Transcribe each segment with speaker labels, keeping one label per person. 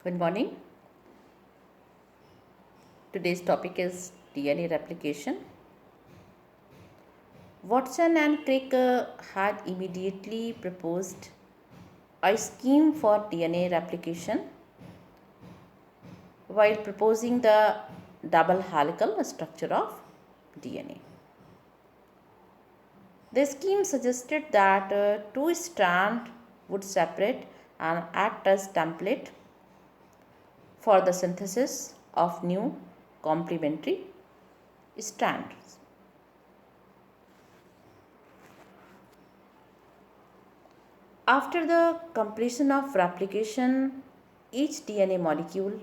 Speaker 1: Good morning. Today's topic is DNA replication. Watson and Crick had immediately proposed a scheme for DNA replication while proposing the double helical structure of DNA. The scheme suggested that two strands would separate and act as template for the synthesis of new complementary strands. After the completion of replication, each DNA molecule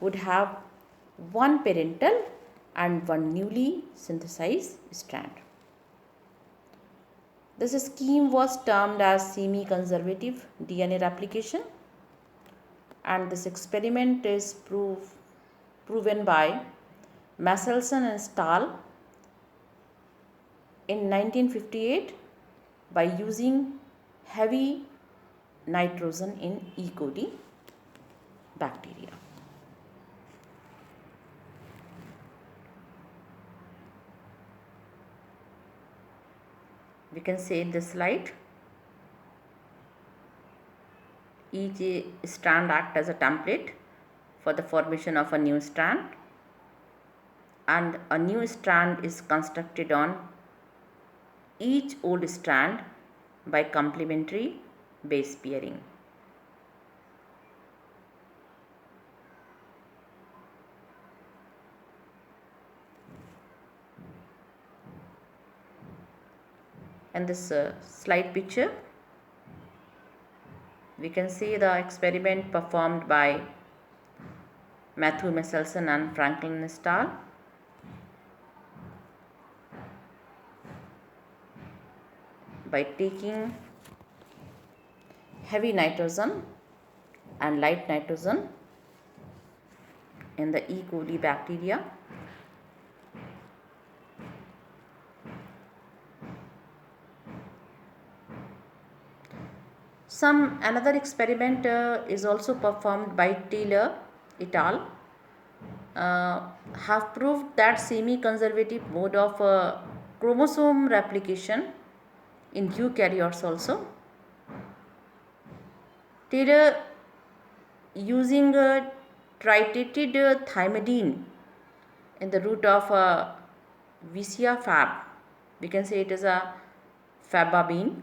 Speaker 1: would have one parental and one newly synthesized strand. This scheme was termed as semi-conservative DNA replication, and this experiment is proven by Masselson and Stahl in 1958 by using heavy nitrogen in E. coli bacteria. We can say in this slide, each strand acts as a template for the formation of a new strand, and a new strand is constructed on each old strand by complementary base pairing. And this slide picture, we can see the experiment performed by Matthew Masselson and Franklin Stahl. By taking heavy nitrogen and light nitrogen in the E. coli bacteria, another experiment is also performed by Taylor et al. Have proved that semi-conservative mode of chromosome replication in eukaryotes also. Taylor, using tritiated thymidine in the root of Vicia fab, we can say it is a fabamine.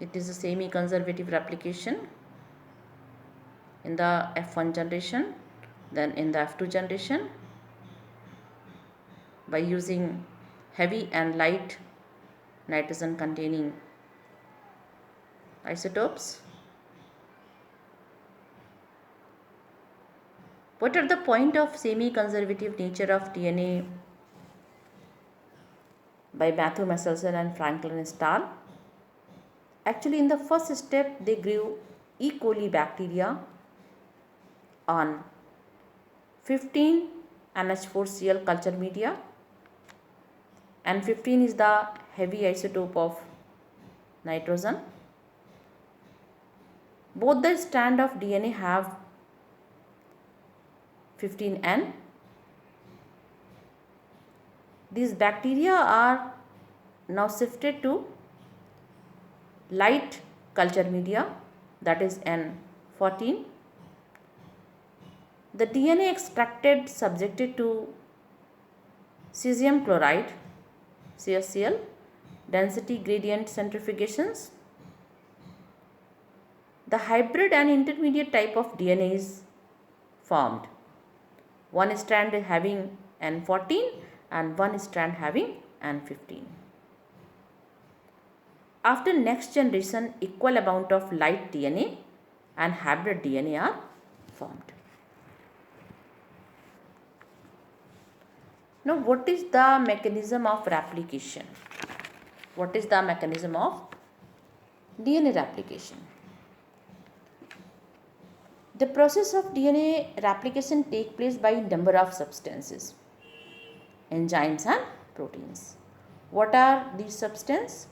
Speaker 1: It is a semi-conservative replication in the F1 generation, then in the F2 generation, by using heavy and light nitrogen containing isotopes. What are the point of semi-conservative nature of DNA by Matthew Masselson and Franklin Stahl? Actually, in the first step, they grew E. coli bacteria on 15 NH4Cl culture media, and 15 is the heavy isotope of nitrogen. Both the strand of DNA have 15N. These bacteria are now shifted to light culture media, that is N14. The DNA extracted subjected to cesium chloride CaCl density gradient centrifugations. The hybrid and intermediate type of DNA is formed. One strand having N14 and one strand having N15. After next generation, equal amount of light DNA and hybrid DNA are formed. Now, what is the mechanism of replication? What is the mechanism of DNA replication? The process of DNA replication takes place by number of substances, enzymes and proteins. What are these substances?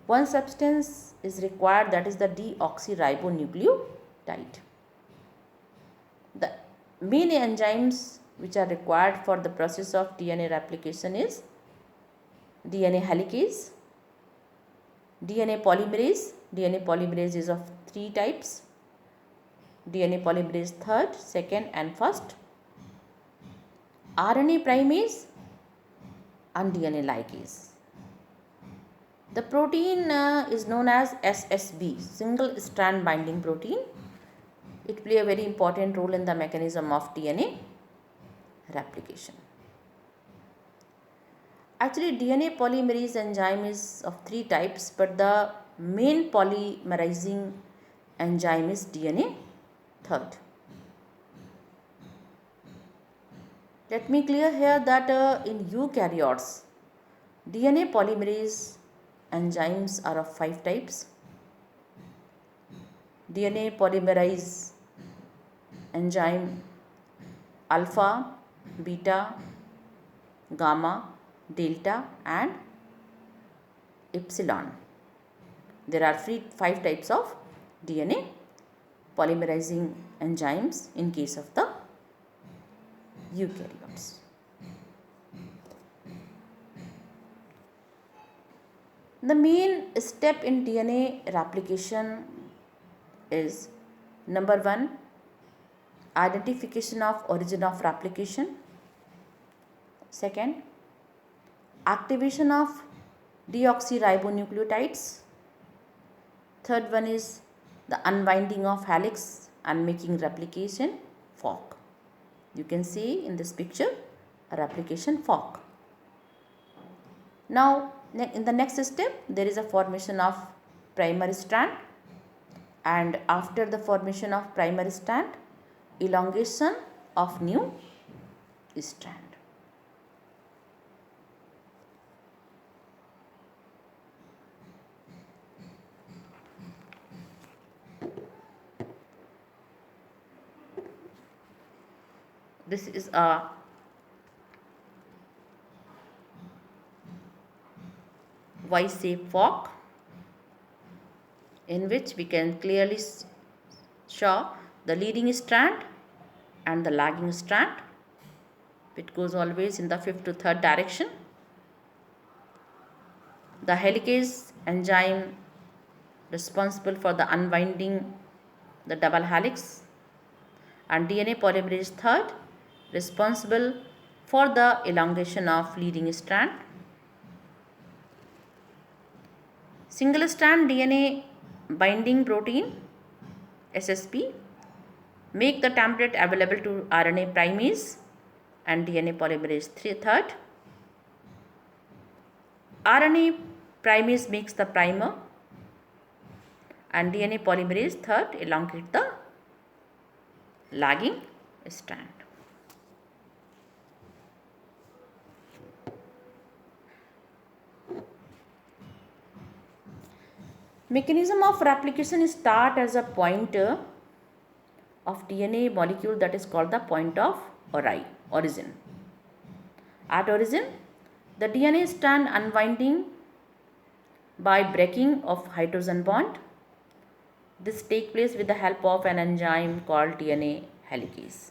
Speaker 1: One substance is required, that is the deoxyribonucleotide. The main enzymes which are required for the process of DNA replication is DNA helicase, DNA polymerase. DNA polymerase is of three types: DNA polymerase third, second and first, RNA primase and DNA ligase. The protein is known as SSB, single strand binding protein. It plays a very important role in the mechanism of DNA replication. Actually, DNA polymerase enzyme is of three types, but the main polymerizing enzyme is DNA third. Let me clear here that in eukaryotes, DNA polymerase enzymes are of five types. DNA polymerase enzyme alpha, beta, gamma, delta and epsilon. There are five types of DNA polymerizing enzymes in case of the eukaryotes. The main step in DNA replication is number 1, identification of origin of replication. Second, activation of deoxyribonucleotides. Third one is the unwinding of helix and making replication fork. You can see in this picture a replication fork. Now in the next step there is a formation of primary strand, and after the formation of primary strand, elongation of new strand. This is a Y-shaped fork in which we can clearly show the leading strand and the lagging strand. It goes always in the fifth to third direction. The helicase enzyme responsible for the unwinding the double helix, and DNA polymerase third responsible for the elongation of leading strand. Single strand DNA binding protein SSP make the template available to RNA primase and DNA polymerase third. RNA primase makes the primer and DNA polymerase third elongate the lagging strand. Mechanism of replication start as a point of DNA molecule that is called the point of origin. At origin, the DNA strand unwinding by breaking of hydrogen bond. This takes place with the help of an enzyme called DNA helicase,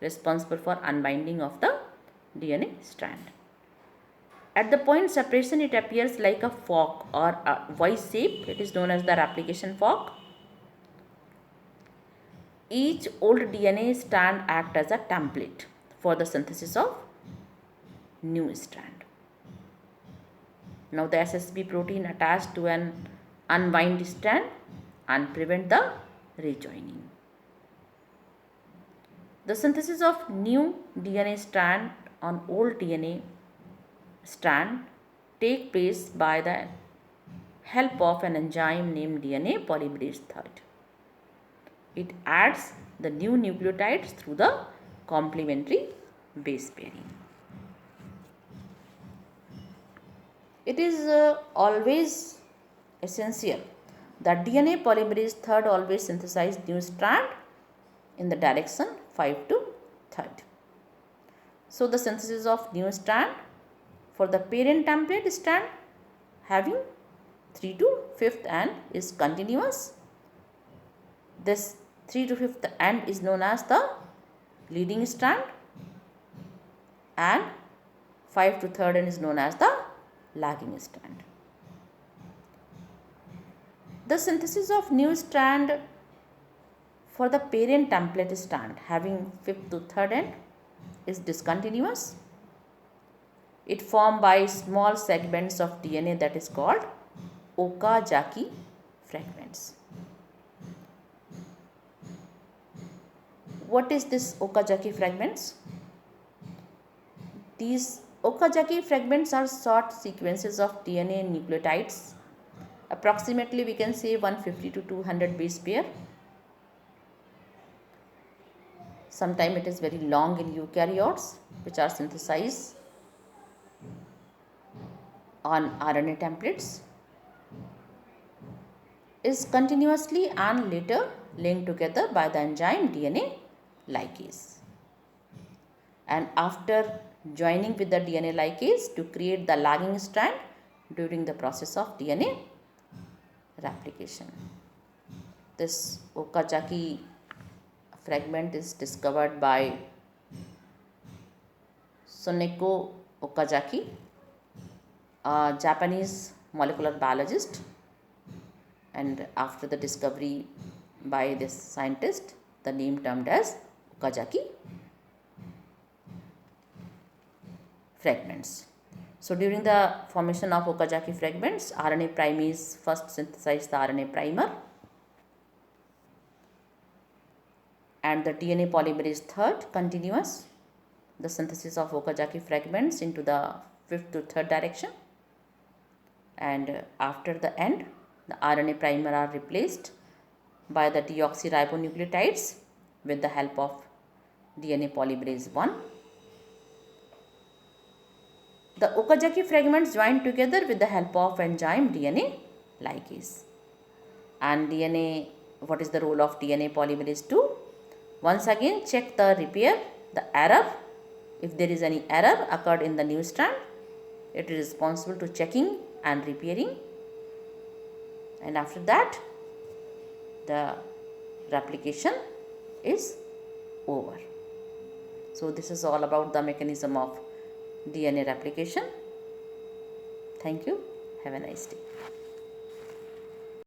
Speaker 1: responsible for unwinding of the DNA strand. At the point separation, it appears like a fork or a Y shape. It is known as the replication fork. Each old DNA strand acts as a template for the synthesis of new strand. Now the SSB protein attached to an unwind strand and prevent the rejoining. The synthesis of new DNA strand on old DNA strand take place by the help of an enzyme named DNA polymerase third. It adds the new nucleotides through the complementary base pairing. It is always essential that DNA polymerase third always synthesize new strand in the direction 5 to third. So the synthesis of new strand for the parent template strand having 3 to 5th end is continuous. This 3 to 5th end is known as the leading strand and 5 to 3rd end is known as the lagging strand. The synthesis of new strand for the parent template strand having 5th to 3rd end is discontinuous. It formed by small segments of DNA that is called Okazaki fragments. What is this Okazaki fragments? These Okazaki fragments are short sequences of DNA nucleotides. Approximately we can say 150 to 200 base pair. Sometimes it is very long in eukaryotes, which are synthesized on RNA templates, is continuously and later linked together by the enzyme DNA ligase. And after joining with the DNA ligase to create the lagging strand during the process of DNA replication. This Okazaki fragment is discovered by Soneko Okazaki, a Japanese molecular biologist, and after the discovery by this scientist, the name termed as Okazaki fragments. So during the formation of Okazaki fragments, RNA primase first synthesize the RNA primer and the DNA polymerase third continuous the synthesis of Okazaki fragments into the 5th to 3rd direction, and after the end the RNA primer are replaced by the deoxyribonucleotides with the help of DNA polymerase 1. The Okazaki fragments join together with the help of enzyme DNA ligase. And DNA, what is the role of DNA polymerase 2? Once again check the repair, the error. If there is any error occurred in the new strand, it is responsible to checking and repairing. And after that, the replication is over. So this is all about the mechanism of DNA replication. Thank you. Have a nice day.